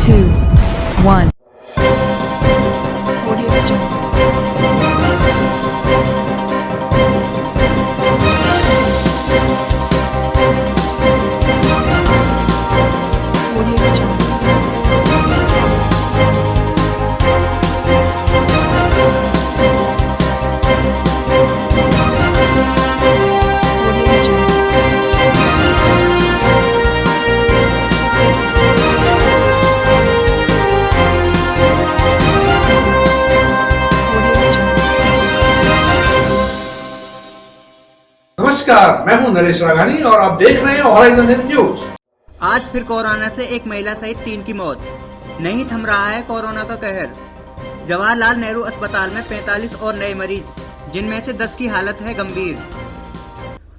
2, 1. Audio Jungle. Audio Jungle. Audio Jungle. Audio Jungle. नमस्कार, मैं हूं नरेश राघानी और आप देख रहे हैं हॉराइजन न्यूज। आज फिर कोरोना से एक महिला सहित 3 की मौत। नहीं थम रहा है कोरोना का कहर। जवाहरलाल नेहरू अस्पताल में 45 और नए मरीज, जिनमें से 10 की हालत है गंभीर।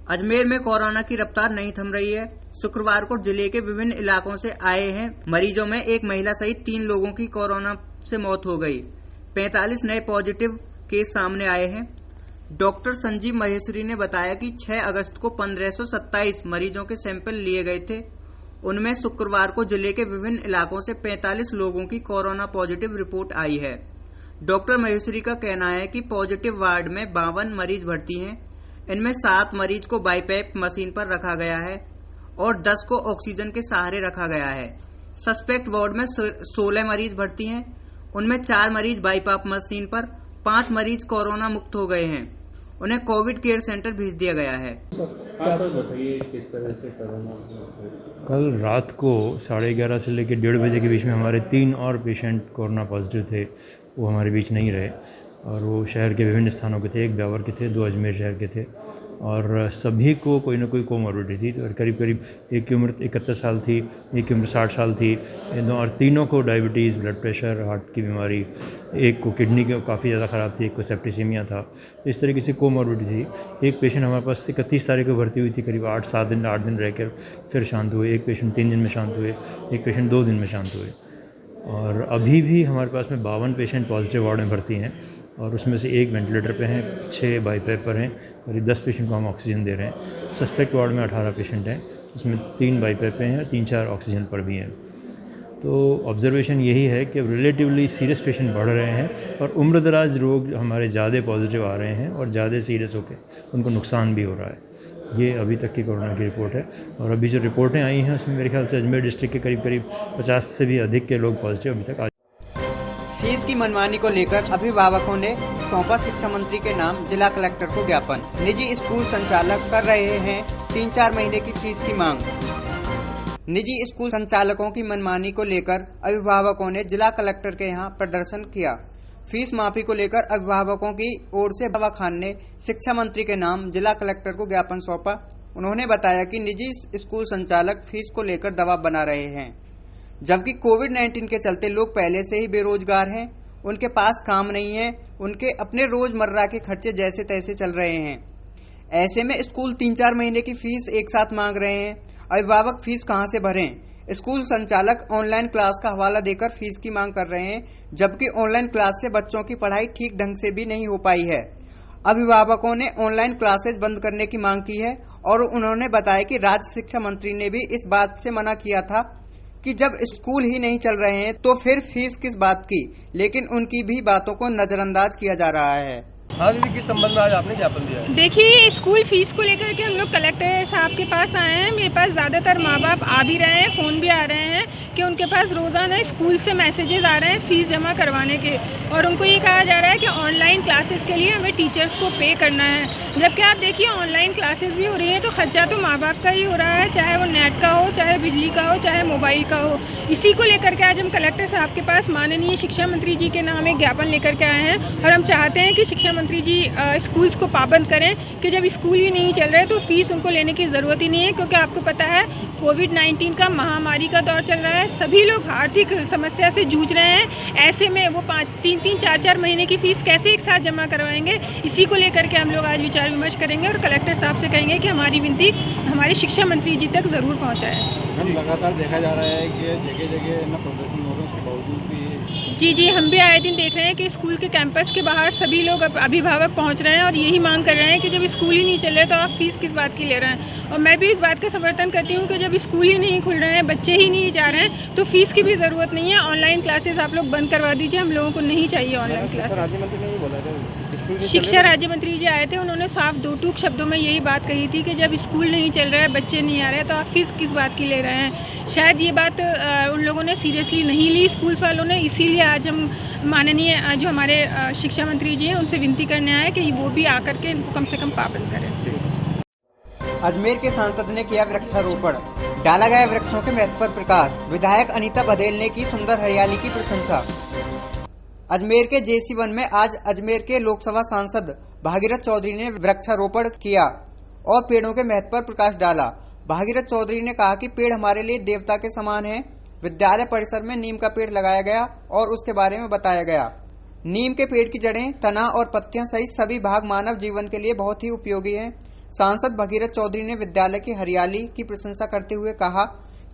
अजमेर में कोरोना की रफ्तार नहीं थम रही है। शुक्रवार को जिले के विभिन्न इलाकों से आए हैं मरीजों में एक महिला सहित 3 लोगों की कोरोना से मौत हो गई। 45 नए पॉजिटिव केस सामने आए हैं। डॉक्टर संजीव महेश्वरी ने बताया कि 6 अगस्त को 1527 मरीजों के सैंपल लिए गए थे। उनमें शुक्रवार को जिले के विभिन्न इलाकों से 45 लोगों की कोरोना पॉजिटिव रिपोर्ट आई है। डॉक्टर महेश्वरी का कहना है कि पॉजिटिव वार्ड में 52 मरीज भर्ती हैं। इनमें 7 मरीज को बाईपैप मशीन पर रखा गया है और 10 को ऑक्सीजन के सहारे रखा गया है। सस्पेक्ट वार्ड में 16 मरीज भर्ती हैं। उनमें 4 मरीज बाईपैप मशीन पर, 5 मरीज कोरोना मुक्त हो गए हैं। उन्हें कोविड केयर सेंटर भेज दिया गया है। कल रात को 11:30 से लेकर 1:30 बजे के बीच में हमारे 3 और पेशेंट कोरोना पॉजिटिव थे। वो हमारे बीच नहीं रहे और वो शहर के विभिन्न स्थानों के थे। एक ब्यावर के थे, 2 अजमेर शहर के थे और सभी को कोई ना कोई कोमॉर्बिडिटी थी। और करीब करीब एक की उम्र 71 साल थी, एक की उम्र 60 साल थी और तीनों को डायबिटीज़, ब्लड प्रेशर, हार्ट की बीमारी, एक को किडनी के काफ़ी ज़्यादा ख़राब थी, एक को सेप्टिसीमिया था। तो इस तरीके से कोमॉर्बिडिटी थी। एक पेशेंट हमारे पास 31 तारीख को भर्ती हुई थी, करीब 8 दिन रहकर फिर शांत हुए। एक पेशेंट 3 दिन में शांत हुए, एक पेशेंट 2 दिन में शांत हुए। और अभी भी हमारे पास में 52 पेशेंट पॉजिटिव वार्ड में भर्ती हैं और उसमें से 1 वेंटिलेटर पे हैं, 6 बाईपैप पर हैं। करीब 10 पेशेंट को हम ऑक्सीजन दे रहे हैं। सस्पेक्ट वार्ड में 18 पेशेंट हैं, उसमें 3 बाईपैप पे हैं और 3-4 ऑक्सीजन पर भी हैं। तो ऑब्जर्वेशन यही है कि रिलेटिवली सीरियस पेशेंट बढ़ रहे हैं और उम्रदराज रोग हमारे ज़्यादा पॉजिटिव आ रहे हैं और ज़्यादा सीरियस होकर उनको नुकसान भी हो रहा है। ये अभी तक की कोरोना की रिपोर्ट है और अभी जो रिपोर्टें आई हैं उसमें मेरे ख्याल से अजमेर डिस्ट्रिक्ट के करीब 50 से भी अधिक के लोग पॉजिटिव अभी तक आ। फीस की मनमानी को लेकर अभिभावकों ने सौंपा शिक्षा मंत्री के नाम जिला कलेक्टर को ज्ञापन। निजी स्कूल संचालक कर रहे हैं 3-4 महीने की फीस की मांग। निजी स्कूल संचालकों की मनमानी को लेकर अभिभावकों ने जिला कलेक्टर के यहां प्रदर्शन किया। फीस माफी को लेकर अभिभावकों की ओर से बाबा खान ने शिक्षा मंत्री के नाम जिला कलेक्टर को ज्ञापन सौंपा। उन्होंने बताया कि निजी स्कूल संचालक फीस को लेकर दबाव बना रहे हैं, जबकि कोविड-19 के चलते लोग पहले से ही बेरोजगार हैं। उनके पास काम नहीं है, उनके अपने रोजमर्रा के खर्चे जैसे तैसे चल रहे हैं। ऐसे में स्कूल 3-4 महीने की फीस एक साथ मांग रहे हैं। अभिभावक फीस कहां से भरें? स्कूल संचालक ऑनलाइन क्लास का हवाला देकर फीस की मांग कर रहे हैं, जबकि ऑनलाइन क्लास से बच्चों की पढ़ाई ठीक ढंग से भी नहीं हो पाई है। अभिभावकों ने ऑनलाइन क्लासेज बंद करने की मांग की है और उन्होंने बताया कि राज्य शिक्षा मंत्री ने भी इस बात से मना किया था कि जब स्कूल ही नहीं चल रहे हैं तो फिर फीस किस बात की, लेकिन उनकी भी बातों को नजरअंदाज किया जा रहा है। हाँ दीदी, किस संबंध में आज आपने ज्ञापन दिया है? देखिए, स्कूल फीस को लेकर के हम लोग कलेक्टर साहब के पास आए हैं। मेरे पास ज़्यादातर माँ बाप आ भी रहे हैं, फ़ोन भी आ रहे हैं कि उनके पास रोज़ाना स्कूल से मैसेजेस आ रहे हैं फ़ीस जमा करवाने के, और उनको ये कहा जा रहा है कि ऑनलाइन क्लासेस के लिए हमें टीचर्स को पे करना है। जबकि आप देखिए, ऑनलाइन क्लासेस भी हो रही हैं तो खर्चा तो माँ बाप का ही हो रहा है, चाहे वो नेट का हो, चाहे बिजली का हो, चाहे मोबाइल का हो। इसी को लेकर के आज हम कलेक्टर साहब के पास माननीय शिक्षा मंत्री जी के नाम एक ज्ञापन लेकर के आए हैं और हम चाहते हैं कि शिक्षा मंत्री जी स्कूल्स को पाबंद करें कि जब स्कूल ही नहीं चल रहे तो फीस उनको लेने की ज़रूरत ही नहीं है, क्योंकि आपको पता है कोविड-19 का महामारी का दौर चल रहा है। सभी लोग आर्थिक समस्या से जूझ रहे हैं। ऐसे में वो 3-3, 4-4 महीने की फ़ीस कैसे एक साथ जमा करवाएंगे? इसी को लेकर के हम लोग आज विचार विमर्श करेंगे और कलेक्टर साहब से कहेंगे कि हमारी विनती हमारे शिक्षा मंत्री जी तक ज़रूर पहुँचाएँ। लगातार देखा जा रहा है कि जगह जगह न प्रदर्शन हो रहे हैं, उसके बावजूद भी जी, हम भी आए दिन देख रहे हैं कि स्कूल के कैंपस के बाहर सभी लोग अभिभावक पहुंच रहे हैं और यही मांग कर रहे हैं कि जब स्कूल ही नहीं चल रहे तो आप फीस किस बात की ले रहे हैं। और मैं भी इस बात का समर्थन करती हूं कि जब स्कूल ही नहीं खुल रहे हैं, बच्चे ही नहीं जा रहे हैं, हैं तो फीस की भी ज़रूरत नहीं है। ऑनलाइन क्लासेस आप लोग बंद करवा दीजिए, हम लोगों को नहीं चाहिए ऑनलाइन क्लासेस। राज्य मंत्री ने ये बोला था स्कूल भी शिक्षा चलेगा। राज्य मंत्री जी आए थे, उन्होंने साफ दो टूक शब्दों में यही बात कही थी कि जब स्कूल नहीं चल रहा है, बच्चे नहीं आ रहे, तो आप फीस किस बात की ले रहे हैं। शायद ये बात उन लोगों ने सीरियसली नहीं ली स्कूल्स वालों ने, इसीलिए आज हम माननीय जो हमारे शिक्षा मंत्री जी हैं उनसे विनती करने आए कि वो भी आकर के इनको कम से कम पाबंद करें। अजमेर के सांसद ने किया वृक्षारोपण, डाला गया वृक्षों के महत्व पर प्रकाश। विधायक अनीता बघेल ने की सुंदर हरियाली की प्रशंसा। अजमेर के जेसी वन में आज अजमेर के लोकसभा सांसद भागीरथ चौधरी ने वृक्षारोपण किया और पेड़ों के महत्व पर प्रकाश डाला। भागीरथ चौधरी ने कहा कि पेड़ हमारे लिए देवता के समान हैं। विद्यालय परिसर में नीम का पेड़ लगाया गया और उसके बारे में बताया गया। नीम के पेड़ की जड़ें, तना और पत्तियां सहित सभी भाग मानव जीवन के लिए बहुत ही उपयोगी हैं। सांसद भगीरथ चौधरी ने विद्यालय की हरियाली की प्रशंसा करते हुए कहा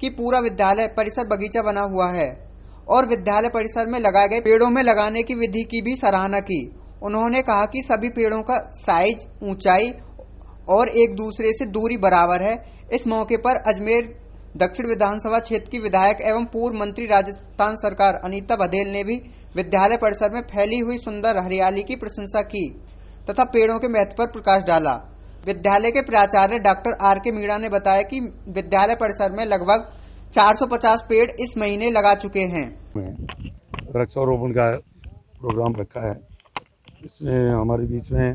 कि पूरा विद्यालय परिसर बगीचा बना हुआ है और विद्यालय परिसर में लगाए गए पेड़ों में लगाने की विधि की भी सराहना की। उन्होंने कहा कि सभी पेड़ों का साइज, ऊंचाई और एक दूसरे से दूरी बराबर है। इस मौके पर अजमेर दक्षिण विधानसभा क्षेत्र की विधायक एवं पूर्व मंत्री राजस्थान सरकार अनीता बघेल ने भी विद्यालय परिसर में फैली हुई सुंदर हरियाली की प्रशंसा की तथा पेड़ों के महत्व पर प्रकाश डाला। विद्यालय के प्राचार्य डॉक्टर आर के मीणा ने बताया कि विद्यालय परिसर में लगभग 450 पेड़ इस महीने लगा चुके हैं। वृक्षारोपण का प्रोग्राम रखा है। इसमें हमारे बीच में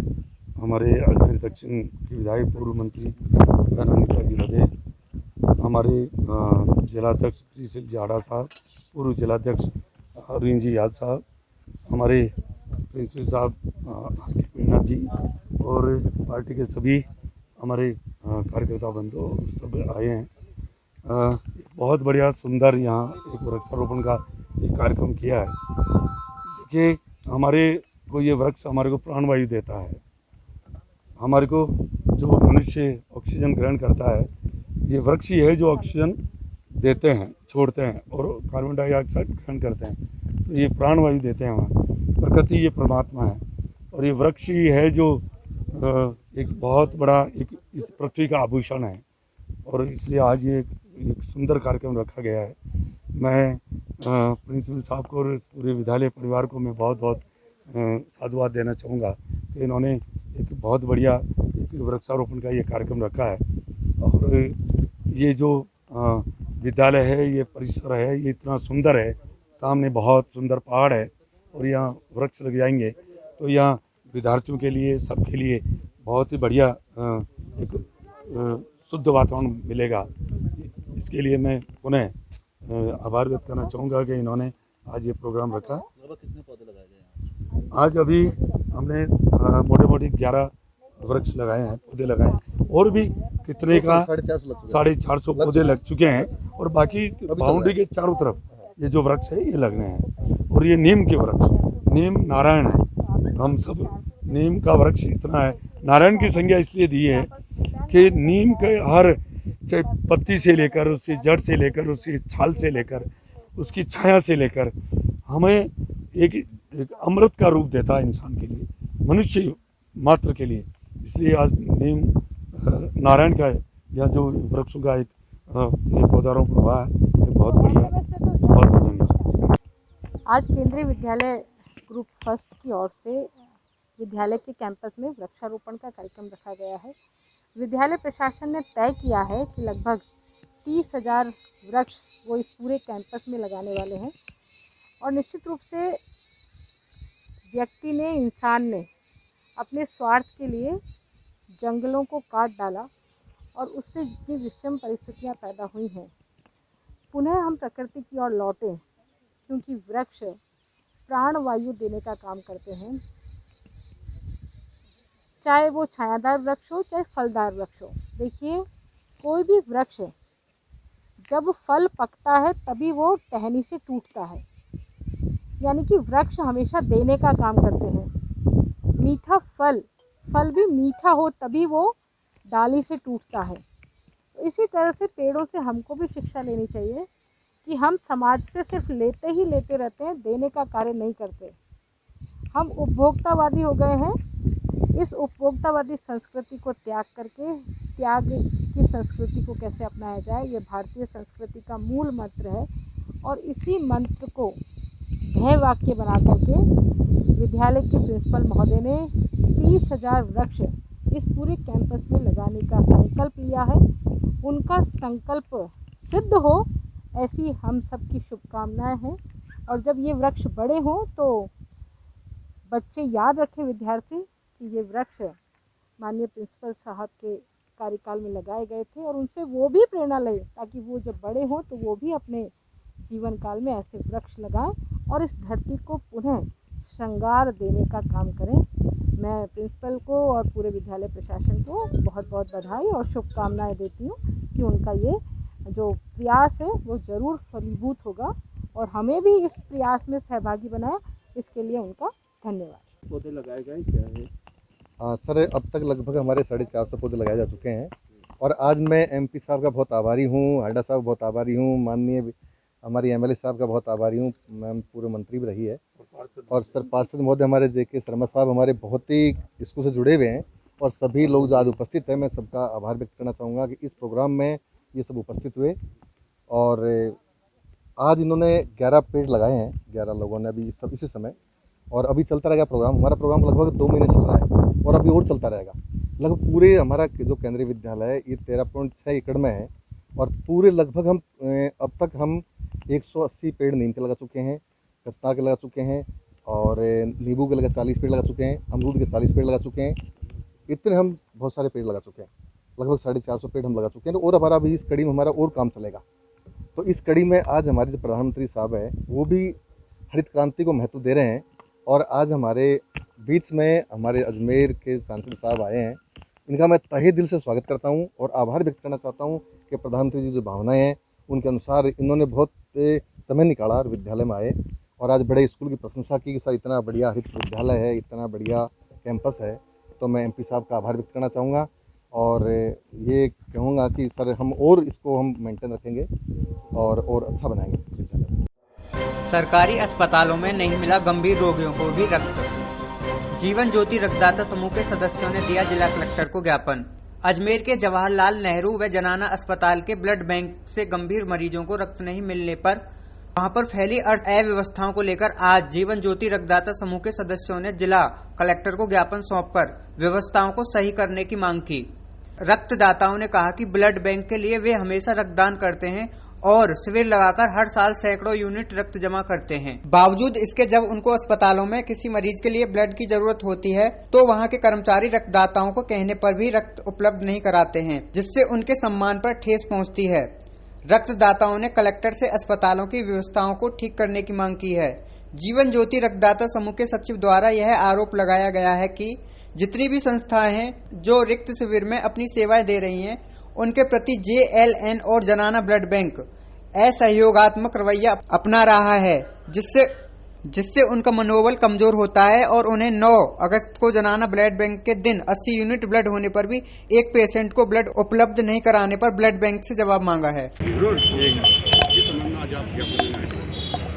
हमारे अजमेर दक्षिण के विधायक पूर्व मंत्री अनीता जी बघेल, हमारे जिलाध्यक्ष प्रीसिल जाड़ा साहब, पूर्व जिलाध्यक्ष अरविंद जी याद साहब, हमारे प्रिंसिपल साहब आर के मीणा जी और पार्टी के सभी हमारे कार्यकर्ता बंधु सब आए हैं। बहुत बढ़िया सुंदर यहाँ एक वृक्षारोपण का एक कार्यक्रम किया है। देखिए, हमारे को ये वृक्ष हमारे को प्राणवायु देता है। हमारे को जो मनुष्य ऑक्सीजन ग्रहण करता है, ये वृक्ष ही है जो ऑक्सीजन देते हैं, छोड़ते हैं और कार्बन डाइऑक्साइड ग्रहण करते हैं। तो ये प्राणवायु देते हैं हमारे। प्रकृति ये परमात्मा है और ये वृक्ष ही है जो एक बहुत बड़ा एक इस पृथ्वी का आभूषण है और इसलिए आज ये एक सुंदर कार्यक्रम रखा गया है। मैं प्रिंसिपल साहब को और पूरे विद्यालय परिवार को मैं बहुत बहुत साधुवाद देना चाहूँगा कि इन्होंने एक बहुत बढ़िया एक वृक्षारोपण का ये कार्यक्रम रखा है। और ये जो विद्यालय है, ये परिसर है, ये इतना सुंदर है। सामने बहुत सुंदर पहाड़ है और यहाँ वृक्ष लग जाएंगे तो यहाँ विद्यार्थियों के लिए, सबके लिए बहुत ही बढ़िया एक शुद्ध वातावरण मिलेगा। इसके लिए मैं पुनः आभार व्यक्त करना चाहूँगा कि इन्होंने आज ये प्रोग्राम रखा। कितने पौधे लगाए गए? आज अभी हमने मोटे मोटे 11 वृक्ष लगाए हैं, पौधे लगाए हैं और भी कितने का 450 पौधे लग चुके हैं और बाकी बाउंड्री के चारों तरफ ये जो वृक्ष है ये लगने हैं। और ये नीम के वृक्ष, नीम नारायण है। हम सब नीम का वृक्ष इतना है, नारायण की संज्ञा इसलिए दी है कि नीम के हर चाहे पत्ती से लेकर, उसकी जड़ से लेकर, उसकी छाल से लेकर, उसकी छाया से लेकर हमें एक अमृत का रूप देता है इंसान के लिए, मनुष्य मात्र के लिए। इसलिए आज नीम नारायण का या जो वृक्षों का एक पौधारोपण हुआ है, ये बहुत बढ़िया है। बहुत बहुत धन्यवाद। आज केंद्रीय विद्यालय ग्रुप फर्स्ट की ओर से विद्यालय के कैंपस में वृक्षारोपण का कार्यक्रम रखा गया है। विद्यालय प्रशासन ने तय किया है कि लगभग 30,000 वृक्ष वो इस पूरे कैंपस में लगाने वाले हैं और निश्चित रूप से व्यक्ति ने, इंसान ने अपने स्वार्थ के लिए जंगलों को काट डाला और उससे जितनी विषम परिस्थितियां पैदा हुई हैं, पुनः हम प्रकृति की ओर लौटें, क्योंकि वृक्ष प्राणवायु देने का काम करते हैं। चाहे वो छायादार वृक्ष हो, चाहे फलदार वृक्ष हो। देखिए, कोई भी वृक्ष जब फल पकता है तभी वो टहनी से टूटता है, यानी कि वृक्ष हमेशा देने का काम करते हैं। मीठा फल भी मीठा हो तभी वो डाली से टूटता है। तो इसी तरह से पेड़ों से हमको भी शिक्षा लेनी चाहिए कि हम समाज से सिर्फ लेते ही लेते रहते हैं, देने का कार्य नहीं करते। हम उपभोक्तावादी हो गए हैं। इस उपभोक्तावादी संस्कृति को त्याग करके त्याग की संस्कृति को कैसे अपनाया जाए, ये भारतीय संस्कृति का मूल मंत्र है। और इसी मंत्र को ध्येय वाक्य बना करके विद्यालय के प्रिंसिपल महोदय ने 30,000 वृक्ष इस पूरे कैंपस में लगाने का संकल्प लिया है। उनका संकल्प सिद्ध हो ऐसी हम सबकी शुभकामनाएं हैं। और जब ये वृक्ष बड़े हों तो बच्चे याद रखें, विद्यार्थी, कि ये वृक्ष माननीय प्रिंसिपल साहब के कार्यकाल में लगाए गए थे और उनसे वो भी प्रेरणा लें ताकि वो जब बड़े हों तो वो भी अपने जीवन काल में ऐसे वृक्ष लगाएं और इस धरती को पुनः श्रृंगार देने का काम करें। मैं प्रिंसिपल को और पूरे विद्यालय प्रशासन को बहुत बहुत बधाई और शुभकामनाएं देती हूँ कि उनका ये जो प्रयास है वो ज़रूर फलीभूत होगा और हमें भी इस प्रयास में सहभागी बनाया, इसके लिए उनका धन्यवाद। पौधे लगाए गए क्या है? हाँ सर, अब तक लगभग हमारे 450 पौधे लगाए जा चुके हैं और आज मैं एमपी साहब का बहुत आभारी हूँ, हाडा साहब बहुत आभारी हूँ, माननीय हमारी एमएलए साहब का बहुत आभारी हूँ, मैम पूर्व मंत्री भी रही है और सर पार्षद महोदय हमारे जेके शर्मा साहब हमारे बहुत ही स्कूल से जुड़े हुए हैं और सभी लोग जो आज उपस्थित हैं, मैं सबका आभार व्यक्त करना चाहूँगा कि इस प्रोग्राम में ये सब उपस्थित हुए। और आज इन्होंने 11 पेड़ लगाए हैं, 11 लोगों ने अभी सब इसी समय, और अभी चलता रहेगा प्रोग्राम। हमारा प्रोग्राम लगभग 2 महीने चल रहा है और अभी और चलता रहेगा। लगभग पूरे हमारा जो केंद्रीय विद्यालय है ये 13.6 एकड़ में है और पूरे लगभग हम अब तक हम 180 पेड़ नीम के लगा चुके हैं, कस्तार के लगा चुके हैं और नींबू के लगा 40 पेड़ लगा चुके हैं, अमरूद के 40 पेड़ लगा चुके हैं। इतने हम बहुत सारे पेड़ लगा चुके हैं, लगभग 450 पेड़ हम लगा चुके हैं और हमारा अभी इस कड़ी में हमारा और काम चलेगा। तो इस कड़ी में आज हमारे जो प्रधानमंत्री साहब है वो भी हरित क्रांति को महत्व दे रहे हैं और आज हमारे बीच में हमारे अजमेर के सांसद साहब आए हैं। इनका मैं तहे दिल से स्वागत करता हूं और आभार व्यक्त करना चाहता हूं कि प्रधानमंत्री जी जो भावनाएं हैं उनके अनुसार इन्होंने बहुत समय निकाला और विद्यालय में आए और आज बड़े स्कूल की प्रशंसा की कि सर इतना बढ़िया हरित विद्यालय है, इतना बढ़िया कैंपस है। तो मैं एमपी साहब का आभार व्यक्त करना चाहूँगा और ये कहूँगा कि सर हम और इसको हम मेंटेन रखेंगे और अच्छा बनाएंगे विद्यालय। सरकारी अस्पतालों में नहीं मिला गंभीर रोगियों को भी रक्त। जीवन ज्योति रक्तदाता समूह के सदस्यों ने दिया जिला कलेक्टर को ज्ञापन। अजमेर के जवाहरलाल नेहरू व जनाना अस्पताल के ब्लड बैंक से गंभीर मरीजों को रक्त नहीं मिलने पर वहां पर फैली अव्यवस्थाओं को लेकर आज जीवन ज्योति रक्तदाता समूह के सदस्यों ने जिला कलेक्टर को ज्ञापन सौंपकर व्यवस्थाओं को सही करने की मांग की। रक्तदाताओं ने कहा कि ब्लड बैंक के लिए वे हमेशा रक्तदान करते हैं और शिविर लगाकर हर साल सैकड़ों यूनिट रक्त जमा करते हैं। बावजूद इसके जब उनको अस्पतालों में किसी मरीज के लिए ब्लड की जरूरत होती है तो वहां के कर्मचारी रक्तदाताओं को कहने पर भी रक्त उपलब्ध नहीं कराते हैं, जिससे उनके सम्मान पर ठेस पहुंचती है। रक्तदाताओं ने कलेक्टर से अस्पतालों की व्यवस्थाओं को ठीक करने की मांग की है। जीवन ज्योति रक्तदाता समूह के सचिव द्वारा यह आरोप लगाया गया है कि जितनी भी संस्थाएं हैं जो रिक्त शिविर में अपनी सेवाएं दे रही हैं उनके प्रति JLN और जनाना ब्लड बैंक असहयोगात्मक रवैया अपना रहा है, जिससे उनका मनोबल कमजोर होता है और उन्हें 9 अगस्त को जनाना ब्लड बैंक के दिन 80 यूनिट ब्लड होने पर भी एक पेशेंट को ब्लड उपलब्ध नहीं कराने पर ब्लड बैंक से जवाब मांगा है।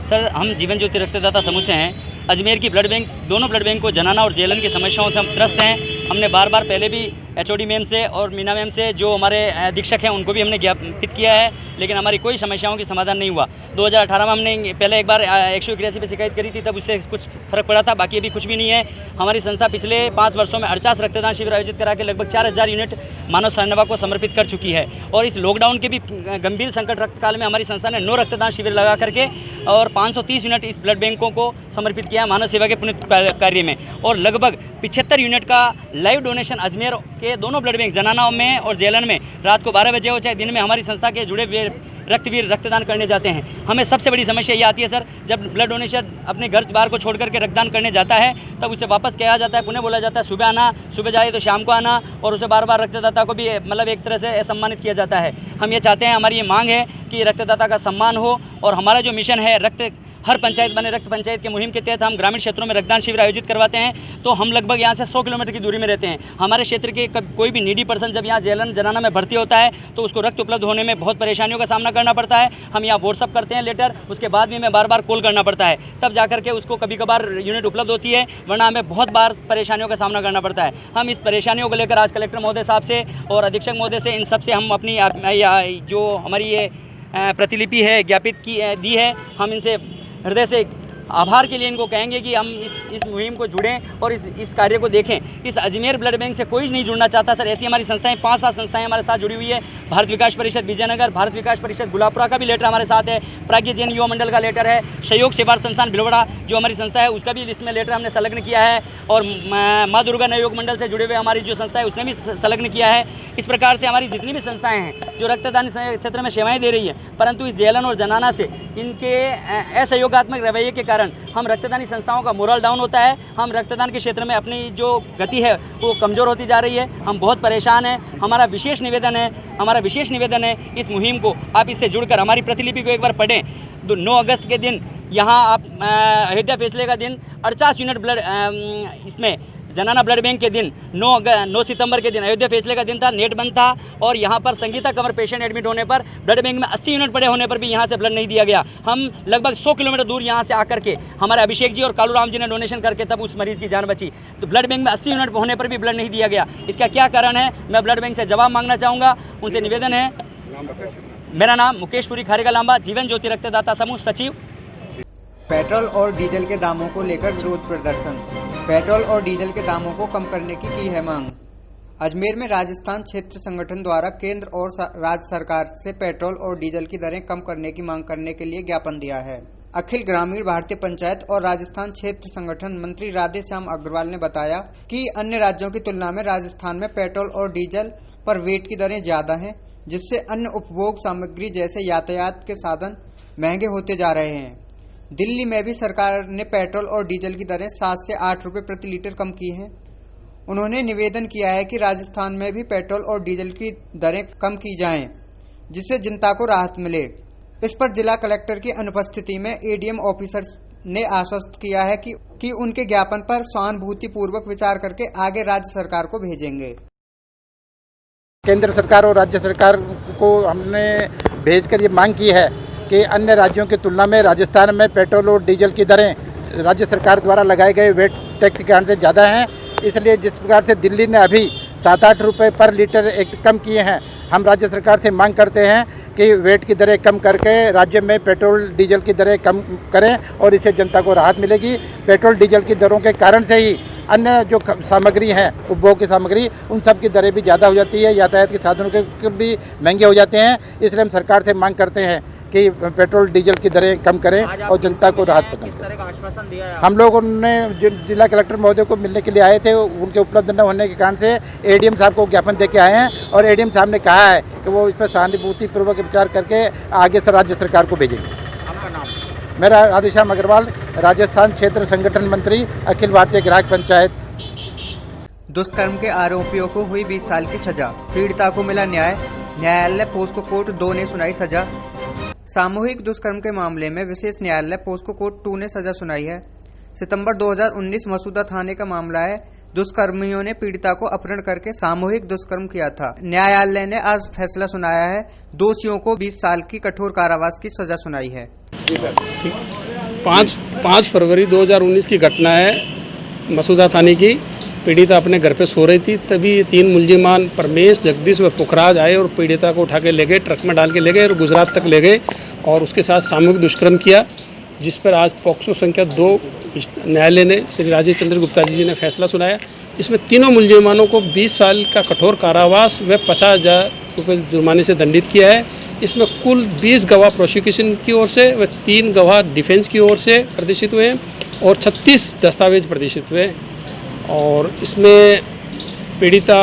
सर, हम जीवन ज्योति रक्तदाता समूह से हैं। अजमेर की ब्लड बैंक, दोनों ब्लड बैंक को जनाना और जेलन की समस्याओं से हम त्रस्त हैं। हमने बार बार पहले भी HOD मैम से और मीना मैम से जो हमारे अधीक्षक हैं उनको भी हमने ज्ञापित किया है, लेकिन हमारी कोई समस्याओं की समाधान नहीं हुआ। 2018 में हमने पहले एक बार 181 पे शिकायत करी थी, तब उससे कुछ फर्क पड़ा था, बाकी अभी कुछ भी नहीं है। हमारी संस्था पिछले 5 वर्षों में 48 रक्तदान शिविर आयोजित करा के लगभग 4000 यूनिट मानव सेवा को समर्पित कर चुकी है और इस लॉकडाउन के भी गंभीर संकट रक्त काल में हमारी संस्था ने 9 रक्तदान शिविर लगा करके और 530 यूनिट इस ब्लड बैंकों को समर्पित किया मानव सेवा के पुण्य कार्य में और लगभग 75 यूनिट का लाइव डोनेशन अजमेर के दोनों ब्लड बैंक जनाना में और जेलन में रात को 12 बजे हो चाहे दिन में हमारी संस्था के जुड़े हुए रक्तवीर रक्तदान करने जाते हैं। हमें सबसे बड़ी समस्या ये आती है सर, जब ब्लड डोनेशन अपने घर बार को छोड़ करके रक्तदान करने जाता है तब उसे वापस कहा जाता है, पुनः बोला जाता है सुबह आना, सुबह जाए तो शाम को आना और उसे बार बार रक्तदाता को भी मतलब एक तरह से सम्मानित किया जाता है। हम ये चाहते हैं, हमारी ये मांग है कि रक्तदाता का सम्मान हो और हमारा जो मिशन है रक्त हर पंचायत बने रक्त पंचायत के मुहिम के तहत हम ग्रामीण क्षेत्रों में रक्तदान शिविर आयोजित करवाते हैं। तो हम लगभग यहाँ से 100 किलोमीटर की दूरी में रहते हैं। हमारे क्षेत्र के कोई भी नीडी पर्सन जब यहाँ जेलन जनाना में भर्ती होता है तो उसको रक्त उपलब्ध होने में बहुत परेशानियों का सामना करना पड़ता है। हम यहाँ व्हाट्सअप करते हैं लेटर, उसके बाद भी हमें बार बार कॉल करना पड़ता है, तब जाकर के उसको कभी कभार यूनिट उपलब्ध होती है, वरना हमें बहुत बार परेशानियों का सामना करना पड़ता है। हम इस परेशानियों को लेकर आज कलेक्टर महोदय साहब से और अधीक्षक महोदय से इन सब से हम अपनी जो हमारी ये प्रतिलिपि है ज्ञापित की दी है। हम इनसे हृदय से आभार के लिए इनको कहेंगे कि हम इस मुहिम को जुड़ें और इस कार्य को देखें। इस अजमेर ब्लड बैंक से कोई नहीं जुड़ना चाहता सर। ऐसी हमारी संस्थाएं 5-7 संस्थाएं हमारे साथ जुड़ी हुई है। भारत विकास परिषद विजयनगर, भारत विकास परिषद गुलाबपुरा का भी लेटर हमारे साथ है, प्राज्ञ जैन युवा मंडल का लेटर है, सहयोग सेवा संस्थान भिलवाड़ा जो हमारी संस्था है उसका भी इसमें लेटर हमने संलग्न किया है, और माँ दुर्गा नवयोग मंडल से जुड़े हुए हमारी जो संस्था है उसने भी संलग्न किया है। इस प्रकार से हमारी जितनी भी संस्थाएँ हैं जो रक्तदान क्षेत्र में सेवाएँ दे रही है, परंतु इस जेलन और जनाना से इनके असहयोगात्मक रवैये के कारण हम रक्तदानी संस्थाओं का मोरल डाउन होता है। हम रक्तदान के क्षेत्र में अपनी जो गति है वो कमज़ोर होती जा रही है। हम बहुत परेशान हैं। हमारा विशेष निवेदन है इस मुहिम को आप इससे जुड़कर हमारी प्रतिलिपि को एक बार पढ़ें। 9 अगस्त के दिन यहाँ आप अयोध्या फैसले का दिन 48 यूनिट ब्लड इसमें जनाना ब्लड बैंक के दिन 9 सितंबर के दिन अयोध्या फैसले का दिन था, नेट बंद था, और यहाँ पर संगीता कंवर पेशेंट एडमिट होने पर ब्लड बैंक में 80 यूनिट पड़े होने पर भी यहाँ से ब्लड नहीं दिया गया। हम लगभग 100 किलोमीटर दूर यहाँ से आकर के हमारे अभिषेक जी और कालू राम जी ने डोनेशन करके तब उस मरीज़ की जान बची। तो ब्लड बैंक में 80 यूनिट होने पर भी ब्लड नहीं दिया गया। इसका क्या कारण है, मैं ब्लड बैंक से जवाब मांगना चाहूँगा। उनसे निवेदन है। मेरा नाम मुकेश पुरी खारेगा लांबा, जीवन ज्योति रक्तदाता समूह सचिव। पेट्रोल और डीजल के दामों को लेकर विरोध प्रदर्शन। पेट्रोल और डीजल के दामों को कम करने की है मांग। अजमेर में राजस्थान क्षेत्र संगठन द्वारा केंद्र और राज्य सरकार से पेट्रोल और डीजल की दरें कम करने की मांग करने के लिए ज्ञापन दिया है। अखिल ग्रामीण भारतीय पंचायत और राजस्थान क्षेत्र संगठन मंत्री राधे श्याम अग्रवाल ने बताया कि अन्य राज्यों की तुलना में राजस्थान में पेट्रोल और डीजल पर वेट की दरें ज्यादा हैं, जिससे अन्य उपभोग सामग्री जैसे यातायात के साधन महंगे होते जा रहे हैं। दिल्ली में भी सरकार ने पेट्रोल और डीजल की दरें 7 से 8 रुपए प्रति लीटर कम की हैं। उन्होंने निवेदन किया है कि राजस्थान में भी पेट्रोल और डीजल की दरें कम की जाएं, जिससे जनता को राहत मिले। इस पर जिला कलेक्टर की अनुपस्थिति में एडीएम ऑफिसर्स ने आश्वस्त किया है कि उनके ज्ञापन पर सहानुभूतिपूर्वक विचार करके आगे राज्य सरकार को भेजेंगे। केंद्र सरकार और राज्य सरकार को हमने भेजकर ये मांग की है कि अन्य राज्यों की तुलना में राजस्थान में पेट्रोल और डीजल की दरें राज्य सरकार द्वारा लगाए गए वेट टैक्स के कारण से ज़्यादा हैं। इसलिए जिस प्रकार से दिल्ली ने अभी 7-8 रुपये पर लीटर एक कम किए हैं, हम राज्य सरकार से मांग करते हैं कि वेट की दरें कम करके राज्य में पेट्रोल डीजल की दरें कम करें और इससे जनता को राहत मिलेगी। पेट्रोल डीजल की दरों के कारण से ही अन्य जो सामग्री हैं, उपभोग की सामग्री, उन सब की दरें भी ज़्यादा हो जाती है, यातायात के साधनों के भी महंगे हो जाते हैं। इसलिए हम सरकार से मांग करते हैं कि पेट्रोल डीजल की दरें कम करें और जनता को राहत प्रदान करें। हम लोगों ने जिला कलेक्टर महोदय को मिलने के लिए आए थे, उनके उपलब्ध न होने के कारण से एडीएम साहब को ज्ञापन दे के आए हैं और एडीएम साहब ने कहा है कि वो इस पर सहानुभूतिपूर्वक विचार करके आगे से राज्य सरकार को भेजेंगे। आपका नाम? मेरा राधेश्याम अग्रवाल, राजस्थान क्षेत्र संगठन मंत्री, अखिल भारतीय ग्राहक पंचायत। दुष्कर्म के आरोपियों को हुई 20 साल की सजा, पीड़िता को मिला न्याय। न्यायालय पोस्को कोर्ट 2 ने सुनाई सजा। सामूहिक दुष्कर्म के मामले में विशेष न्यायालय पोस्को कोर्ट 2 ने सजा सुनाई है। सितंबर 2019 मसूदा थाने का मामला है। दुष्कर्मियों ने पीड़िता को अपहरण करके सामूहिक दुष्कर्म किया था। न्यायालय ने आज फैसला सुनाया है। दोषियों को 20 साल की कठोर कारावास की सजा सुनाई है। 5 फरवरी 2019 की घटना है, मसूदा थाने की। पीड़िता अपने घर पे सो रही थी, तभी 3 मुलजिमान परमेश, जगदीश व पुखराज आए और पीड़िता को उठा के ले गए, ट्रक में डाल के ले गए और गुजरात तक ले गए और उसके साथ सामूहिक दुष्कर्म किया, जिस पर आज पॉक्सो संख्या 2 न्यायालय ने श्री राजीव चंद्र गुप्ता जी ने फैसला सुनाया। इसमें तीनों मुलजिमानों को 20 साल का कठोर कारावास व 50,000 रुपये जुर्माने से दंडित किया है। इसमें कुल 20 गवाह प्रोसिक्यूशन की ओर से व 3 गवाह डिफेंस की ओर से प्रदर्शित हुए हैं और 36 दस्तावेज प्रदर्शित हुए हैं। और इसमें पीड़िता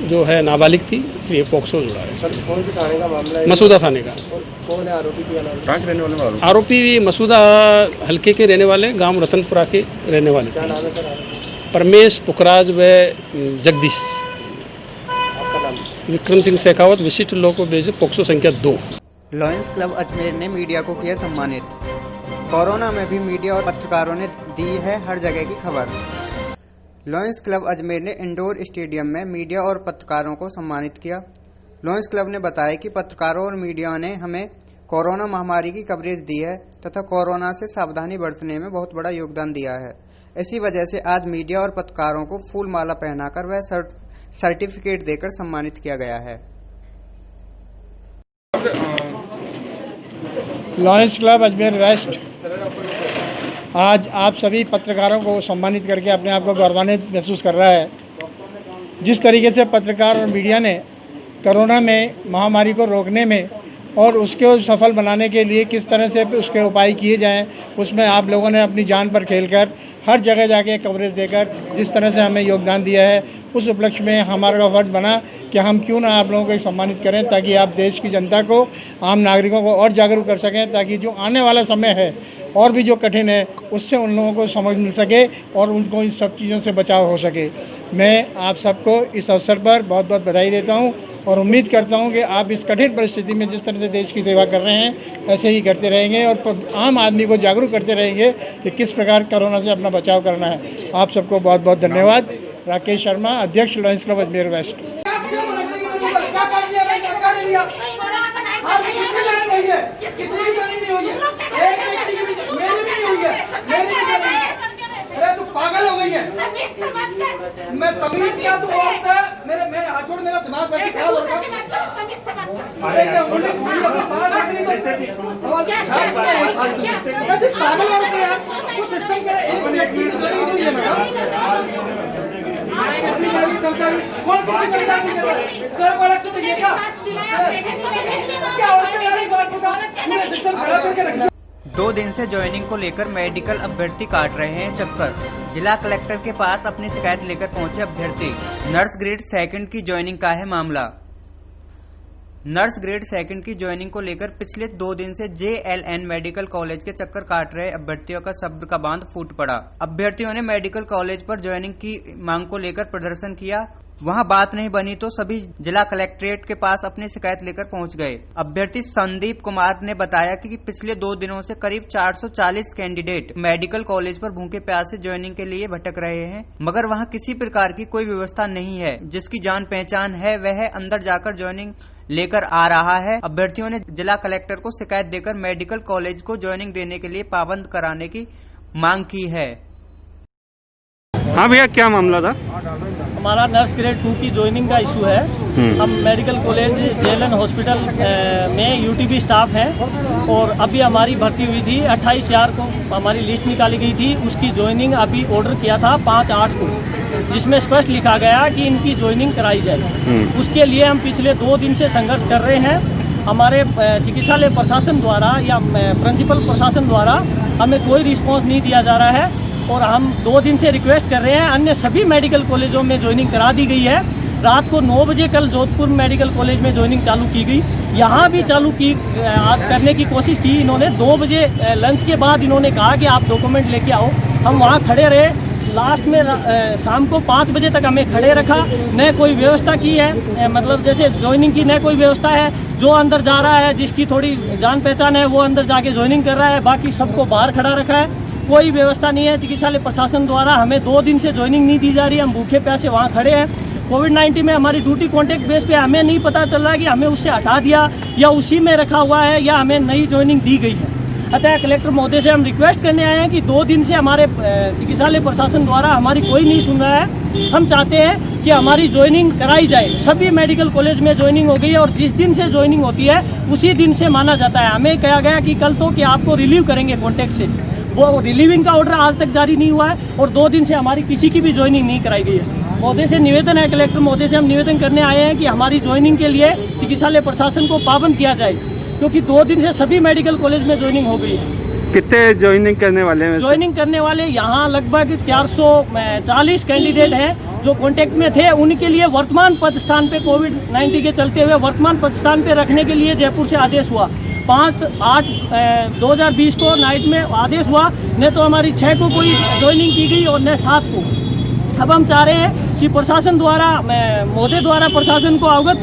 जो है नाबालिग थी, इसलिए पॉक्सो जुड़ा है। सर, कौन से थाने का मामला है? मसूदा थाने का। कौन है आरोपी? क्या नाम? कहाँ के रहने वाले? आरोपी मसूदा हल्के के रहने वाले, गांव रतनपुरा के रहने वाले। क्या नाम है सर? परमेश, पुखराज व जगदीश। आपका नाम? विक्रम सिंह शेखावत, विशिष्ट लोक बेज, पॉक्सो संख्या 2। लॉयंस क्लब अजमेर ने मीडिया को किया सम्मानित। कोरोना में भी मीडिया और पत्रकारों ने दी है हर जगह की खबर। लॉयंस क्लब अजमेर ने इंडोर स्टेडियम में मीडिया और पत्रकारों को सम्मानित किया। लॉयंस क्लब ने बताया कि पत्रकारों और मीडिया ने हमें कोरोना महामारी की कवरेज दी है तथा कोरोना से सावधानी बरतने में बहुत बड़ा योगदान दिया है। इसी वजह से आज मीडिया और पत्रकारों को फूल माला पहनाकर वह सर्टिफिकेट देकर सम्मानित किया गया है। लॉयंस क्लब अजमेर वेस्ट आज आप सभी पत्रकारों को सम्मानित करके अपने आप को गौरवान्वित महसूस कर रहा है। जिस तरीके से पत्रकार और मीडिया ने कोरोना में महामारी को रोकने में और उसको सफल बनाने के लिए किस तरह से उसके उपाय किए जाएं, उसमें आप लोगों ने अपनी जान पर खेलकर हर जगह जाके कवरेज देकर जिस तरह से हमें योगदान दिया है, उस उपलक्ष्य में हमारा फर्ज बना कि हम क्यों ना आप लोगों को सम्मानित करें, ताकि आप देश की जनता को, आम नागरिकों को और जागरूक कर सकें, ताकि जो आने वाला समय है और भी जो कठिन है उससे उन लोगों को समझ मिल सके और उनको इन सब चीज़ों से बचाव हो सके। मैं आप सबको इस अवसर पर बहुत बहुत बधाई देता हूं और उम्मीद करता हूं कि आप इस कठिन परिस्थिति में जिस तरह से देश की सेवा कर रहे हैं ऐसे ही करते रहेंगे और आम आदमी को जागरूक करते रहेंगे कि किस प्रकार कोरोना से अपना बचाव करना है। आप सबको बहुत बहुत धन्यवाद। राकेश शर्मा, अध्यक्ष लॉयंस क्लब अजमेर वेस्ट। पागल हो गई है। मैं तमीज क्या तू औरत है, मेरे हाथ जोड़, मेरा दिमाग वैसे खराब हो रहा है। अरे क्या उंगली अपने बाहर रखने को कैसे पागल औरत है यार। वो सिस्टम का एक व्यक्ति की जरूरत नहीं है मैडम। अपनी गाड़ी चलता है, कौन किसी चलता है तेरे को अलग से तो ये क्या औरतें यार, एक बात बता, पूरा सिस्टम खड़ा करके रख। 2 दिन से ज्वाइनिंग को लेकर मेडिकल अभ्यर्थी काट रहे हैं चक्कर। जिला कलेक्टर के पास अपनी शिकायत लेकर पहुंचे अभ्यर्थी। नर्स ग्रेड 2 की ज्वाइनिंग का है मामला। नर्स ग्रेड 2 की ज्वाइनिंग को लेकर पिछले 2 दिन से JLN मेडिकल कॉलेज के चक्कर काट रहे अभ्यर्थियों का सब्र का बांध फूट पड़ा। अभ्यर्थियों ने मेडिकल कॉलेज पर ज्वाइनिंग की मांग को लेकर प्रदर्शन किया। वहां बात नहीं बनी तो सभी जिला कलेक्ट्रेट के पास अपनी शिकायत लेकर पहुंच गए। अभ्यर्थी संदीप कुमार ने बताया कि पिछले 2 दिनों से करीब 440 कैंडिडेट मेडिकल कॉलेज पर भूखे प्यासे ज्वाइनिंग के लिए भटक रहे हैं, मगर वहां किसी प्रकार की कोई व्यवस्था नहीं है। जिसकी जान पहचान है वह अंदर जाकर ज्वाइनिंग लेकर आ रहा है। अभ्यर्थियों ने जिला कलेक्टर को शिकायत देकर मेडिकल कॉलेज को ज्वाइनिंग देने के लिए पाबंद कराने की मांग की है। हाँ भैया, क्या मामला था? हमारा नर्स ग्रेड 2 की ज्वाइनिंग का इशू है। हम मेडिकल कॉलेज JLN हॉस्पिटल में UTB स्टाफ हैं और अभी हमारी भर्ती हुई थी 28/4 को हमारी लिस्ट निकाली गई थी। उसकी ज्वाइनिंग अभी ऑर्डर किया था 5/8 को, जिसमें स्पष्ट लिखा गया कि इनकी ज्वाइनिंग कराई जाए। उसके लिए हम पिछले 2 दिन से संघर्ष कर रहे हैं। हमारे चिकित्सालय प्रशासन द्वारा या प्रिंसिपल प्रशासन द्वारा हमें कोई रिस्पॉन्स नहीं दिया जा रहा है और हम 2 दिन से रिक्वेस्ट कर रहे हैं। अन्य सभी मेडिकल कॉलेजों में ज्वाइनिंग करा दी गई है। रात को 9 बजे कल जोधपुर मेडिकल कॉलेज में ज्वाइनिंग चालू की गई, यहाँ भी चालू की आज करने की कोशिश की इन्होंने। 2 बजे लंच के बाद इन्होंने कहा कि आप डॉक्यूमेंट लेके आओ। हम वहाँ खड़े रहे, लास्ट में शाम को 5 बजे तक हमें खड़े रखा। न कोई व्यवस्था की है, मतलब जैसे ज्वाइनिंग की न कोई व्यवस्था है। जो अंदर जा रहा है, जिसकी थोड़ी जान पहचान है, वो अंदर जाके ज्वाइनिंग कर रहा है, बाकी सबको बाहर खड़ा रखा है। कोई व्यवस्था नहीं है। चिकित्सालय प्रशासन द्वारा हमें 2 दिन से ज्वाइनिंग नहीं दी जा रही है। हम भूखे प्यासे वहाँ खड़े हैं। कोविड-19 में हमारी ड्यूटी कॉन्टैक्ट बेस पे हमें नहीं पता चल रहा है कि हमें उससे हटा दिया या उसी में रखा हुआ है या हमें नई ज्वाइनिंग दी गई है। अतः कलेक्टर महोदय से हम रिक्वेस्ट करने आए हैं कि 2 दिन से हमारे चिकित्सालय प्रशासन द्वारा हमारी कोई नहीं सुन रहा है। हम चाहते हैं कि हमारी ज्वाइनिंग कराई जाए। सभी मेडिकल कॉलेज में ज्वाइनिंग हो गई है और जिस दिन से ज्वाइनिंग होती है उसी दिन से माना जाता है। हमें कहा गया कि कल तो कि आपको रिलीव करेंगे कॉन्टैक्ट से, वो रिलीविंग का ऑर्डर आज तक जारी नहीं हुआ है और 2 दिन से हमारी किसी की भी ज्वाइनिंग नहीं कराई गई है। महोदय से निवेदन है, कलेक्टर महोदय से हम निवेदन करने आए हैं कि हमारी ज्वाइनिंग के लिए चिकित्सालय प्रशासन को पाबंद किया जाए, क्योंकि 2 दिन से सभी मेडिकल कॉलेज में ज्वाइनिंग हो गई है। कितने ज्वाइनिंग करने वाले हैं? ज्वाइनिंग करने वाले यहाँ लगभग 440 कैंडिडेट हैं जो कॉन्टैक्ट में थे। उनके लिए वर्तमान पद स्थान पे कोविड-19 के चलते हुए वर्तमान पद स्थान पे रखने के लिए जयपुर से आदेश हुआ। 5/8/2020 को नाइट में आदेश हुआ, न तो हमारी 6 को कोई ज्वाइनिंग की गई और न 7 को। अब हम चाह रहे हैं कि प्रशासन द्वारा, महोदय द्वारा प्रशासन को अवगत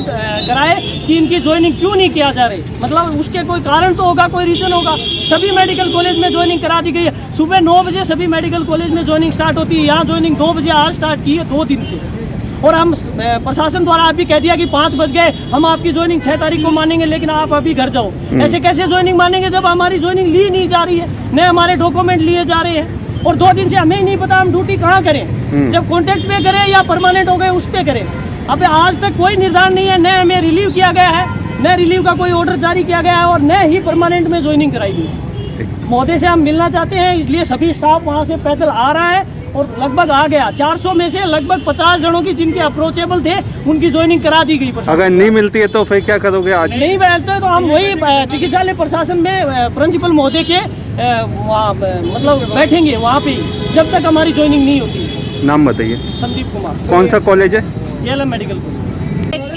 कराए कि इनकी ज्वाइनिंग क्यों नहीं किया जा रही। मतलब उसके कोई कारण तो होगा, कोई रीज़न होगा। सभी मेडिकल कॉलेज में ज्वाइनिंग करा दी गई है। सुबह 9 बजे सभी मेडिकल कॉलेज में ज्वाइनिंग स्टार्ट होती है। यहाँ ज्वाइनिंग 2 बजे आज स्टार्ट की है 2 दिन से। और हम प्रशासन द्वारा अभी कह दिया कि 5 बज गए, हम आपकी ज्वाइनिंग 6 तारीख को मानेंगे, लेकिन आप अभी घर जाओ। ऐसे कैसे ज्वाइनिंग मानेंगे जब हमारी ज्वाइनिंग ली नहीं जा रही है, न हमारे डॉक्यूमेंट लिए जा रहे हैं। और 2 दिन से हमें ही नहीं पता हम ड्यूटी कहाँ करें, जब कॉन्ट्रैक्ट पे करें या परमानेंट हो गए उस पे करें। अब आज तक कोई निर्धारण नहीं है, न हमें रिलीव किया गया है, न रिलीव का कोई ऑर्डर जारी किया गया है और न ही परमानेंट में ज्वाइनिंग कराई गई। महोदय से हम मिलना चाहते हैं, इसलिए सभी स्टाफ वहाँ से पैदल आ रहा है और लगभग आ गया। 400 में से लगभग 50 जनों की जिनके अप्रोचेबल थे उनकी ज्वाइनिंग करा दी गई। अगर नहीं मिलती है तो फिर क्या करोगे? आज नहीं मिलते तो हम वही चिकित्सालय प्रशासन में प्रिंसिपल महोदय के मतलब बैठेंगे वहाँ पे जब तक हमारी ज्वाइनिंग नहीं होती। नाम बताइए। संदीप कुमार। कौन सा कॉलेज है? JLM medical college.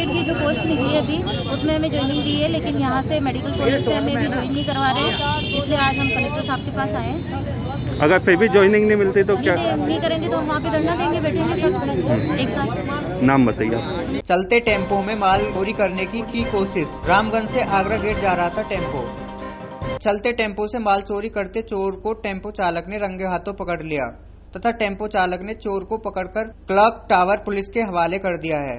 की जो पोस्ट निकली है अभी उसमें हमें ज्वाइनिंग दी है, लेकिन यहाँ से मेडिकल कॉलेज से हमें भी ज्वाइन नहीं करवा रहे, इसलिए आज हम कलेक्टर साहब के पास आए हैं। अगर फिर भी ज्वाइनिंग नहीं मिलती तो क्या? नहीं करेंगे तो हम वहाँ पे धरना देंगे, बैठेंगे सब एक साथ। नाम बताइए। चलते टेम्पो में माल चोरी करने की कोशिश। रामगंज से आगरा गेट जा रहा था टेम्पो। चलते टेम्पो से माल चोरी करते चोर को टेम्पो चालक ने रंगे हाथों पकड़ लिया तथा टेम्पो चालक ने चोर को पकड़कर क्लॉक टावर पुलिस के हवाले कर दिया है।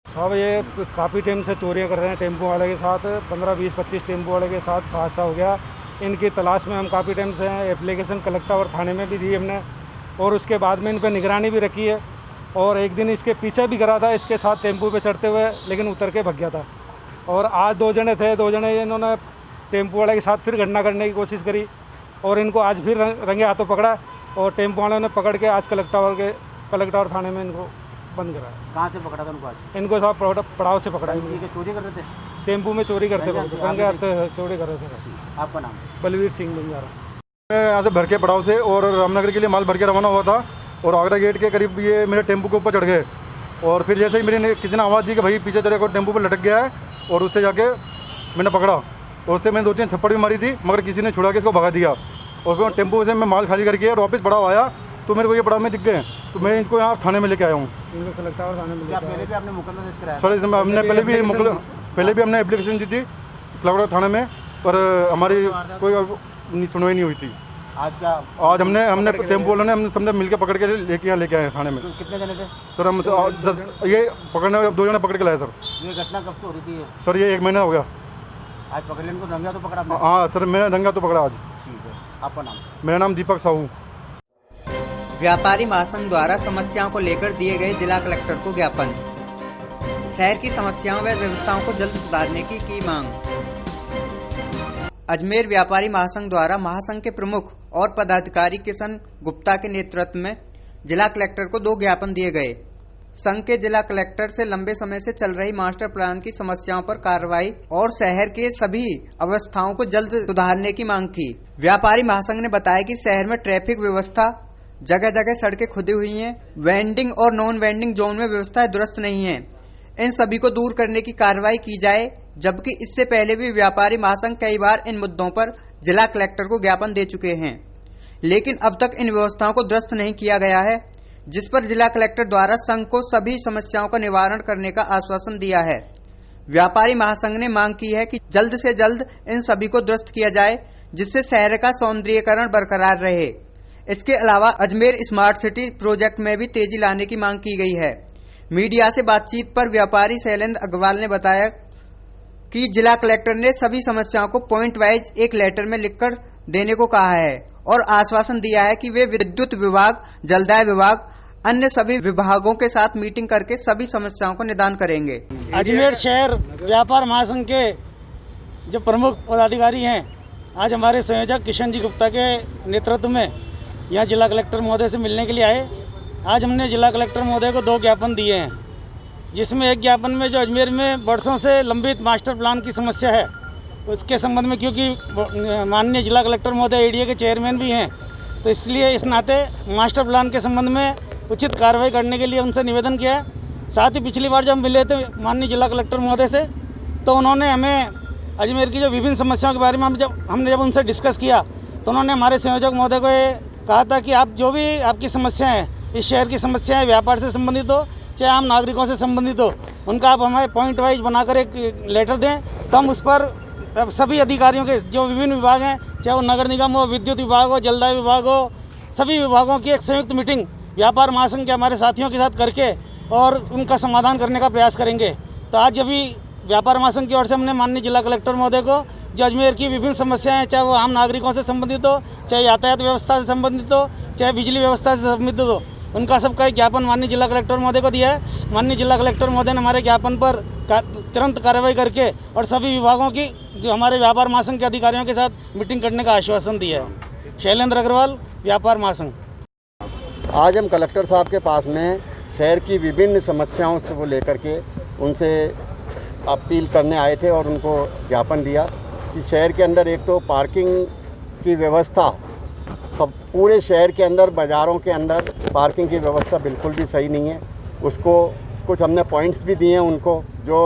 साहब ये काफ़ी टाइम से चोरियां कर रहे हैं टेम्पो वाले के साथ। 15, 20, 25 टेम्पो वाले के साथ हादसा हो गया। इनकी तलाश में हम काफ़ी टाइम से हैं। एप्लीकेशन कलेक्टर और थाने में भी दी हमने और उसके बाद में इन पर निगरानी भी रखी है। और एक दिन इसके पीछे भी करा था इसके साथ टेम्पो पे चढ़ते हुए, लेकिन उतर के भाग गया था। और आज 2 जने थे, 2 जने इन्होंने टेम्पो वाले के साथ फिर घटना करने की कोशिश करी और इनको आज फिर रंगे हाथों पकड़ा और टेम्पो वालों ने पकड़ के आज कलेक्टर थाने में इनको बंद करा। कहाँ से पकड़ा था उनको आज? इनको साहब पड़ाव से पकड़ा। चोरी कर रहे थे? टेम्पो में चोरी करते वक्त रंगे हाथ चोरी कर रहे थे। आपका नाम? बलवीर सिंह बंजारा। मैं यहाँ से भर के पड़ाव से और रामनगर के लिए माल भर के रवाना हुआ था और आगरा गेट के करीब ये मेरे टेम्पो के ऊपर चढ़ गए और फिर जैसे ही मेरे किसी ने आवाज़ दी कि भाई पीछे तेरे को टेम्पो पर लटक गया है और उससे जाके मैंने पकड़ा और उससे मैंने 2-3 थप्पड़ भी मारी थी, मगर किसी ने छुड़ा के इसको भगा दिया। और फिर टेम्पो से मैं माल खाली करके और वापस पड़ाव आया तो मेरे को ये पड़ाव में दिख गए, तो मैं इनको यहाँ थाने में लेके आया हूँ। कलेक्टर थाने में पहले भी आपने मुकदमा दर्ज कराया? सर इसमें हमने पहले भी हमने एप्लीकेशन दी थी कलेक्टर थाने में, पर हमारी कोई सुनवाई नहीं हुई थी। आज हमने टेम्पो वालों ने हमने सबने मिलकर पकड़ के लेके आए थाने में। तो कितने जने थे सर? हम ये पकड़ने 2 जने पकड़ के लाए सर। ये घटना कब से हो रही थी? सर ये 1 महीना हो गया। आज पकड़ इनको रंगा तो पकड़ा? हाँ सर, मैं रंगा तो पकड़ा आज। ठीक है, आपका नाम? मेरा नाम दीपक साहू। व्यापारी महासंघ द्वारा समस्याओं को लेकर दिए गए जिला कलेक्टर को ज्ञापन। शहर की समस्याओं व व्यवस्थाओं को जल्द सुधारने की मांग। अजमेर व्यापारी महासंघ द्वारा महासंघ के प्रमुख और पदाधिकारी किशन गुप्ता के नेतृत्व में जिला कलेक्टर को 2 ज्ञापन दिए गए। संघ के जिला कलेक्टर से लंबे समय से चल रही मास्टर प्लान की समस्याओं पर कार्रवाई और शहर के सभी अवस्थाओं को जल्द सुधारने की मांग की। व्यापारी महासंघ ने बताया कि शहर में ट्रैफिक व्यवस्था, जगह जगह सड़कें खुदी हुई हैं, वेंडिंग और नॉन वेंडिंग जोन में व्यवस्थाएं दुरुस्त नहीं है। इन सभी को दूर करने की कार्रवाई की जाए। जबकि इससे पहले भी व्यापारी महासंघ कई बार इन मुद्दों पर जिला कलेक्टर को ज्ञापन दे चुके हैं, लेकिन अब तक इन व्यवस्थाओं को दुरुस्त नहीं किया गया है, जिस पर जिला कलेक्टर द्वारा संघ को सभी समस्याओं का निवारण करने का आश्वासन दिया है। व्यापारी महासंघ ने मांग की है कि जल्द से जल्द इन सभी को दुरुस्त किया जाए, जिससे शहर का सौंदर्यीकरण बरकरार रहे। इसके अलावा अजमेर स्मार्ट सिटी प्रोजेक्ट में भी तेजी लाने की मांग की गई है। मीडिया से बातचीत पर व्यापारी शैलेंद्र अग्रवाल ने बताया कि जिला कलेक्टर ने सभी समस्याओं को पॉइंट वाइज एक लेटर में लिखकर देने को कहा है और आश्वासन दिया है कि वे विद्युत विभाग, जलदाय विभाग, अन्य सभी विभागों के साथ मीटिंग करके सभी समस्याओं को निदान करेंगे। अजमेर शहर व्यापार महासंघ के जो प्रमुख पदाधिकारी हैं, आज हमारे संयोजक किशन जी गुप्ता के नेतृत्व में यहाँ जिला कलेक्टर महोदय से मिलने के लिए आए। आज हमने जिला कलेक्टर महोदय को 2 ज्ञापन दिए हैं, जिसमें एक ज्ञापन में जो अजमेर में वर्षों से लंबित मास्टर प्लान की समस्या है उसके संबंध में, क्योंकि माननीय जिला कलेक्टर महोदय एडीए के चेयरमैन भी हैं, तो इसलिए इस नाते मास्टर प्लान के संबंध में उचित कार्रवाई करने के लिए उनसे निवेदन किया है। साथ ही पिछली बार जब मिले थे माननीय जिला कलेक्टर महोदय से, तो उन्होंने हमें अजमेर की जो विभिन्न समस्याओं के बारे में हमने जब उनसे डिस्कस किया, तो उन्होंने हमारे संयोजक महोदय को ये कहा था कि आप जो भी आपकी समस्याएं हैं, इस शहर की समस्याएं व्यापार से संबंधित हो चाहे आम नागरिकों से संबंधित हो, उनका आप हमें पॉइंट वाइज बनाकर एक लेटर दें, तो हम उस पर सभी अधिकारियों के जो विभिन्न विभाग हैं, चाहे वो नगर निगम हो, विद्युत विभाग हो, जलदाय विभाग हो, सभी विभागों की एक संयुक्त मीटिंग व्यापार महासंघ के हमारे साथियों के साथ करके और उनका समाधान करने का प्रयास करेंगे। तो आज अभी व्यापार महासंघ की ओर से हमने माननीय जिला कलेक्टर महोदय को जो अजमेर की विभिन्न समस्याएं, चाहे वो आम नागरिकों से संबंधित हो, चाहे यातायात व्यवस्था से संबंधित हो, चाहे बिजली व्यवस्था से संबंधित हो, उनका सबका एक ज्ञापन माननीय जिला कलेक्टर महोदय को दिया है। माननीय जिला कलेक्टर महोदय ने हमारे ज्ञापन पर तुरंत कार्रवाई करके और सभी विभागों की जो हमारे व्यापार महासंघ के अधिकारियों के साथ मीटिंग करने का आश्वासन दिया है। शैलेंद्र अग्रवाल, व्यापार महासंघ। आज हम कलेक्टर साहब के पास में शहर की विभिन्न समस्याओं से को लेकर के उनसे अपील करने आए थे और उनको ज्ञापन दिया कि शहर के अंदर एक तो पार्किंग की व्यवस्था, सब पूरे शहर के अंदर बाज़ारों के अंदर पार्किंग की व्यवस्था बिल्कुल भी सही नहीं है। उसको कुछ हमने पॉइंट्स भी दिए हैं उनको जो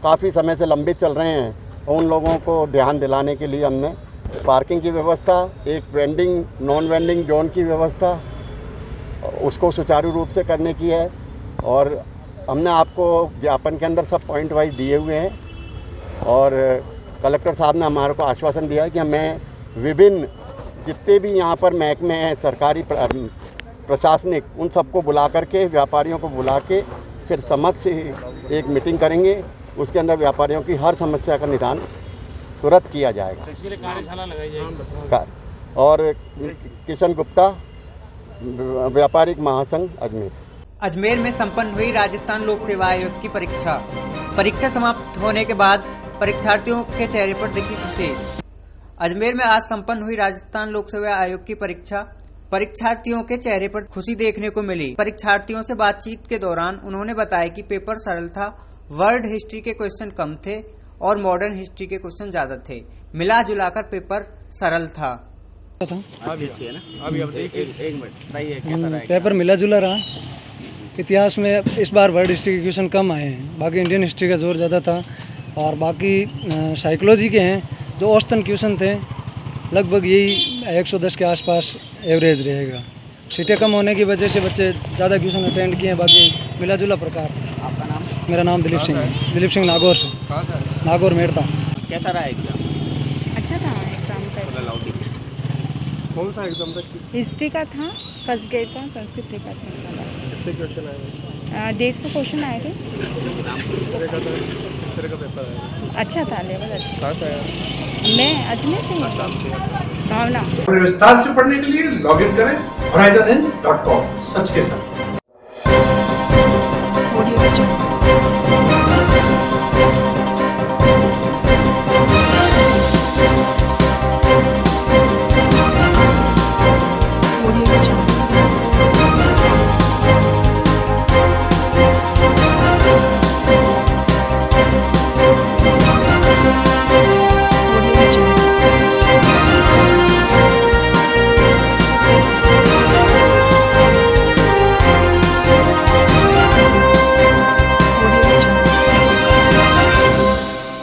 काफ़ी समय से लंबित चल रहे हैं, और उन लोगों को ध्यान दिलाने के लिए हमने पार्किंग की व्यवस्था, एक वेंडिंग नॉन वेंडिंग जोन की व्यवस्था उसको सुचारू रूप से करने की है। और हमने आपको ज्ञापन के अंदर सब पॉइंट वाइज दिए हुए हैं और कलेक्टर साहब ने हमारे को आश्वासन दिया है कि हमें विभिन्न जितने भी यहाँ पर महकमे हैं सरकारी प्रशासनिक, उन सबको बुला करके, व्यापारियों को बुला के फिर समक्ष एक मीटिंग करेंगे। उसके अंदर व्यापारियों की हर समस्या का निदान तुरंत किया जाएगा। कार्यशाला लगाई जाएगी। और किशन गुप्ता, व्यापारिक महासंघ अजमेर। अजमेर में संपन्न हुई राजस्थान लोक सेवा आयोग की परीक्षा समाप्त होने के बाद परीक्षार्थियों के चेहरे पर दिखी खुशी। अजमेर में आज संपन्न हुई राजस्थान लोक सेवा आयोग की परीक्षार्थियों के चेहरे पर खुशी देखने को मिली। परीक्षार्थियों से बातचीत के दौरान उन्होंने बताया कि पेपर सरल था, वर्ल्ड हिस्ट्री के क्वेश्चन कम थे और मॉडर्न हिस्ट्री के क्वेश्चन ज्यादा थे। मिला जुलाकर पेपर सरल था। पेपर मिला जुला रहा। इतिहास में इस बार वर्ल्ड हिस्ट्री के क्वेश्चन कम आए हैं, बाकी इंडियन हिस्ट्री का जोर ज़्यादा था। और बाकी साइकोलॉजी के हैं जो औसतन क्वेश्चन थे, लगभग यही 110 के आसपास एवरेज रहेगा। सीटें कम होने की वजह से बच्चे ज़्यादा क्वेश्चन अटेंड किए हैं, बाकी मिला जुला प्रकार था। आपका नाम? मेरा नाम दिलीप सिंह है। दिलीप सिंह नागौर से। नागौर मेड़ता। कैसा रहा एग्जाम? अच्छा था एग्जाम का। कौन सा एग्जाम था? हिस्ट्री का था, फर्स्ट ग्रेड का, संस्कृत का था। कितने क्वेश्चन आए? 150 क्वेश्चन आए थे। अच्छा था, लेवल अच्छा। मैं अजमेर से हूँ। भावना। विस्तार से पढ़ने के लिए लॉग इन करें horizon.com, सच के साथ। Audio Jungle.